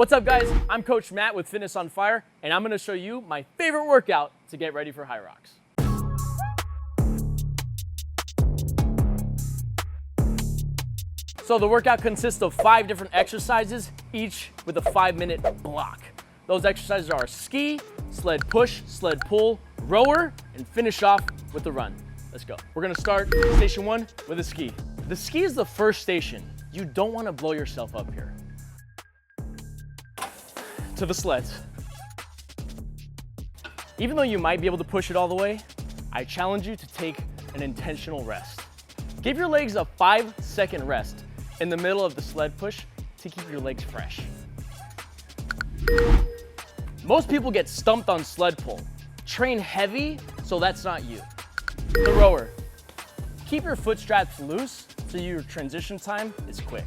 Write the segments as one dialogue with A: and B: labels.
A: What's up guys, I'm Coach Matt with Fitness on Fire, and I'm gonna show you my favorite workout to get ready for HYROX. So the workout consists of 5 different exercises, each with a 5-minute block. Those exercises are ski, sled push, sled pull, rower, and finish off with the run. Let's go. We're gonna start station 1 with a ski. The ski is the first station. You don't wanna blow yourself up here. To the sleds. Even though you might be able to push it all the way, I challenge you to take an intentional rest. Give your legs a 5-second rest in the middle of the sled push to keep your legs fresh. Most people get stumped on sled pull. Train heavy, so that's not you. The rower. Keep your foot straps loose so your transition time is quick.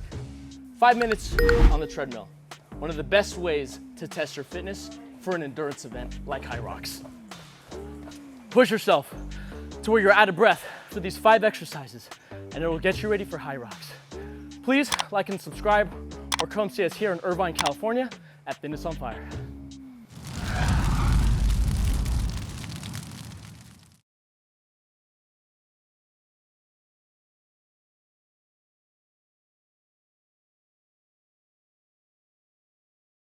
A: 5 minutes on the treadmill. One of the best ways to test your fitness for an endurance event like HYROX. Push yourself to where you're out of breath for these 5 exercises, and it will get you ready for HYROX. Please like and subscribe, or come see us here in Irvine, California at Fitness on Fire.